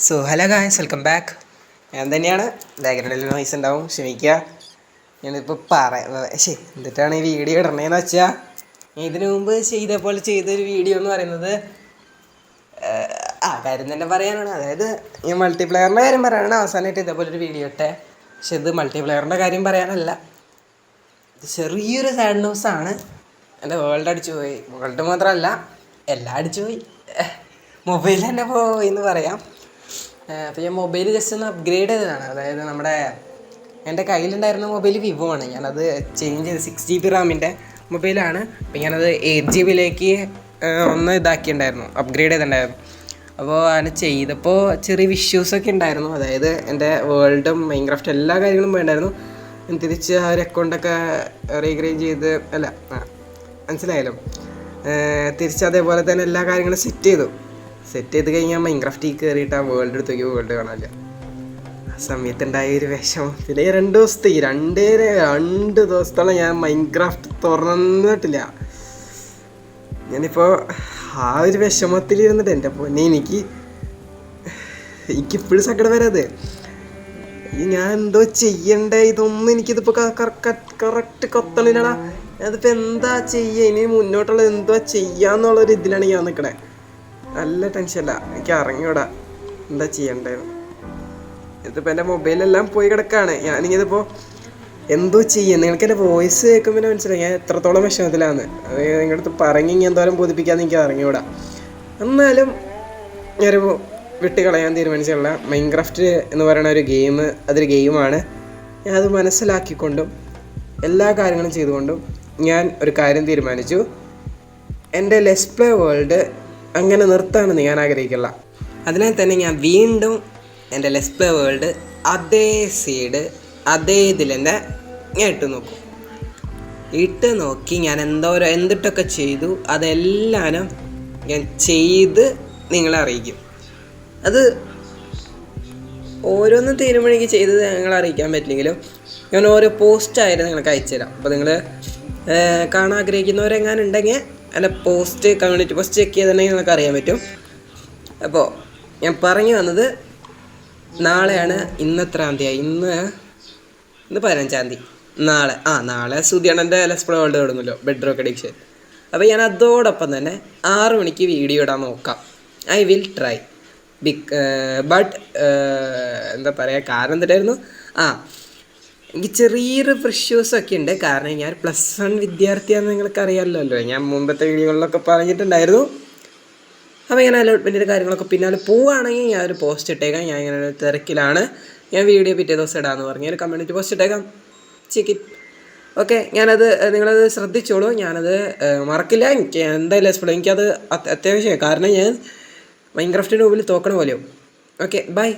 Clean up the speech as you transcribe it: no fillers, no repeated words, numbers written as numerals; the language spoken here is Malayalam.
Hello guys, welcome back. ഞാൻ തന്നെയാണ്. ബാക്ക്ഗ്രൗണ്ടിൽ നോയ്സ് ഉണ്ടാവും, ക്ഷമിക്കുക. ഞാനിപ്പോൾ എന്നിട്ടാണ് ഈ വീഡിയോ ഇടണേന്ന് വെച്ചാൽ, ഇതിനു മുമ്പ് ചെയ്ത പോലെ ചെയ്തൊരു വീഡിയോ എന്ന് പറയുന്നത് കാര്യം തന്നെ പറയാനാണ്. അതായത് ഈ മൾട്ടിപ്ലെയറിൻ്റെ കാര്യം പറയാനാണ് അവസാനമായിട്ട് ഇതേപോലൊരു വീഡിയോ ഇട്ടെ. പക്ഷെ ഇത് മൾട്ടിപ്ലെയറിൻ്റെ കാര്യം പറയാനല്ല. ഇത് ചെറിയൊരു സാഡ് ന്യൂസാണ്. എൻ്റെ വേൾഡ് അടിച്ചു പോയി. വേൾഡ് മാത്രമല്ല, എല്ലാം അടിച്ചു പോയി. മൊബൈൽ തന്നെ പോയി എന്ന് പറയാം. അപ്പോൾ ഞാൻ മൊബൈൽ ജസ്റ്റ് ഒന്ന് അപ്ഗ്രേഡ് ചെയ്തതാണ്. അതായത് എൻ്റെ കയ്യിലുണ്ടായിരുന്ന മൊബൈൽ വിവോ ആണ്. ഞാനത് ചേഞ്ച് ചെയ്ത് 6 GB റാമിൻ്റെ മൊബൈലാണ്. അപ്പോൾ ഞാനത് 8 GB ഒന്ന് ഇതാക്കിയിട്ടുണ്ടായിരുന്നു, അപ്ഗ്രേഡ് ചെയ്തിട്ടുണ്ടായിരുന്നു. അപ്പോൾ അങ്ങനെ ചെയ്തപ്പോൾ ചെറിയ ഇഷ്യൂസൊക്കെ ഉണ്ടായിരുന്നു. അതായത് എൻ്റെ വേൾഡും മൈൻക്രാഫ്റ്റ് എല്ലാ കാര്യങ്ങളും വേണ്ടായിരുന്നു. തിരിച്ച് ആ ഒരു അക്കൗണ്ടൊക്കെ റീക്രിയേറ്റ് ചെയ്ത് മനസ്സിലായാലോ, തിരിച്ച് അതേപോലെ തന്നെ എല്ലാ കാര്യങ്ങളും സെറ്റ് ചെയ്ത് കഴിഞ്ഞാൽ മൈൻക്രാഫ്റ്റിൽ കയറിയിട്ട് ആ വേൾഡ് എടുത്ത് നോക്കി വേൾഡ് കാണാനില്ല. ആ സമയത്തുണ്ടായ ഒരു വിഷമം. പിന്നെ 2 ദിവസത്തോളം ഞാൻ മൈൻക്രാഫ്റ്റ് തുറന്നിട്ടില്ല. ഞാനിപ്പോൾ ആ ഒരു വിഷമത്തിലിരുന്നിട്ട് എൻ്റെ പൊന്നെ എനിക്കിപ്പോഴും സങ്കടം വരാത്. ഞാൻ എന്തോ ചെയ്യണ്ടേ, ഇതൊന്നും എനിക്കിതിപ്പോൾ കറക്റ്റ് കൊത്തണില്ലടാ. അതിപ്പോൾ എന്താ ചെയ്യുക, ഇനി മുന്നോട്ടുള്ളത് എന്തോ ചെയ്യാന്നുള്ളൊരു ഇതിലാണ് ഞാൻ നിൽക്കണേ. നല്ല ടെൻഷനല്ല, എനിക്ക് അറിഞ്ഞൂടാ എന്താ ചെയ്യണ്ടേന്ന്. ഇതിപ്പോൾ എൻ്റെ മൊബൈലെല്ലാം പോയി കിടക്കുകയാണ്. ഞാനിതിപ്പോൾ എന്തോ ചെയ്യുക. നിങ്ങൾക്ക് എൻ്റെ വോയിസ് കേൾക്കുമ്പോൾ മനസ്സിലായി ഞാൻ എത്രത്തോളം വിഷമത്തിലാണ്. അത് നിങ്ങളുടെ അടുത്ത് പറഞ്ഞ് എന്തോരം ബോധിപ്പിക്കാമെന്ന് എനിക്ക് അറിഞ്ഞൂടാ. എന്നാലും ഞാനൊരു വിട്ട് കളയാൻ തീരുമാനിച്ചുള്ള മൈൻക്രാഫ്റ്റ് എന്ന് പറയുന്ന ഒരു ഗെയിം, അതൊരു ഗെയിമാണ്. ഞാൻ അത് മനസ്സിലാക്കിക്കൊണ്ടും എല്ലാ കാര്യങ്ങളും ചെയ്തുകൊണ്ടും ഞാൻ ഒരു കാര്യം തീരുമാനിച്ചു. എൻ്റെ ലെറ്റ്സ് പ്ലേ വേൾഡ് അങ്ങനെ നിർത്താമെന്ന് ഞാൻ ആഗ്രഹിക്കില്ല. അതിനാൽ തന്നെ ഞാൻ വീണ്ടും എൻ്റെ ലെറ്റ്സ് പ്ലേ വേൾഡ് അതേ സീഡ് അതേ ഇതിൽ തന്നെ ഞാൻ ഇട്ട് നോക്കി ഞാൻ എന്തിട്ടൊക്കെ ചെയ്തു അതെല്ലാനും ഞാൻ ചെയ്ത് നിങ്ങളെ അറിയിക്കും. അത് ഓരോന്നും തീരുമാനിക്ക് ചെയ്തത് നിങ്ങളെ അറിയിക്കാൻ പറ്റില്ലെങ്കിലും ഞാൻ ഓരോ പോസ്റ്റായിട്ട് നിങ്ങൾക്ക് അയച്ചുതരാം. അപ്പോൾ നിങ്ങൾ കാണാൻ ആഗ്രഹിക്കുന്നവരെങ്ങാനുണ്ടെങ്കിൽ അല്ല കമ്മ്യൂണിറ്റി പോസ്റ്റ് ചെക്ക് ചെയ്തിട്ടുണ്ടെങ്കിൽ നിങ്ങൾക്ക് അറിയാൻ പറ്റും. അപ്പോൾ ഞാൻ പറഞ്ഞു വന്നത്, നാളെയാണ് ഇന്നെത്രാം തീയതി, ഇന്ന് 15-ാം തീയതി. നാളെ സുധിയണ്ണൻ്റെ ലെറ്റ്സ് പ്ലേ വേൾഡ് തുടങ്ങുമല്ലോ, ബെഡ് റോക്ക് അഡിക്ഷൻ. അപ്പോൾ ഞാൻ അതോടൊപ്പം തന്നെ 6 മണിക്ക് വീഡിയോ ഇടാൻ നോക്കാം. I will try. ബട്ട് എന്താ പറയുക, കാരണം എന്തായിരുന്നു, എനിക്ക് ചെറിയൊരു ഇഷ്യൂസൊക്കെ ഉണ്ട്. കാരണം ഞാൻ +1 വിദ്യാർത്ഥിയാണെന്ന് നിങ്ങൾക്ക് അറിയാമല്ലോ. ഞാൻ മുമ്പത്തെ വീഡിയോകളിലൊക്കെ പറഞ്ഞിട്ടുണ്ടായിരുന്നു. അപ്പോൾ ഇങ്ങനെ അലോട്ട്മെൻറ്റിൻ്റെ കാര്യങ്ങളൊക്കെ പിന്നാലെ പോവുകയാണെങ്കിൽ ഞാനൊരു പോസ്റ്റ് ഇട്ടേക്കാം. ഞാൻ ഇങ്ങനെ ഒരു തിരക്കിലാണ്, ഞാൻ വീഡിയോ പിറ്റേ ദിവസം ഇടാമെന്ന് പറഞ്ഞ് ഒരു കമ്മ്യൂണിറ്റി പോസ്റ്റ് ഇട്ടേക്കാം. Check okay. നിങ്ങളത് ശ്രദ്ധിച്ചോളൂ. ഞാനത് മറക്കില്ല. എനിക്ക് എന്തായാലും എക്സ്പ്ലെയിൻ, എനിക്കത് അത്യാവശ്യമാണ്. കാരണം ഞാൻ മൈൻക്രാഫ്റ്റിൻ്റെ മുമ്പിൽ തോക്കണ പോലെയോ. Okay, by.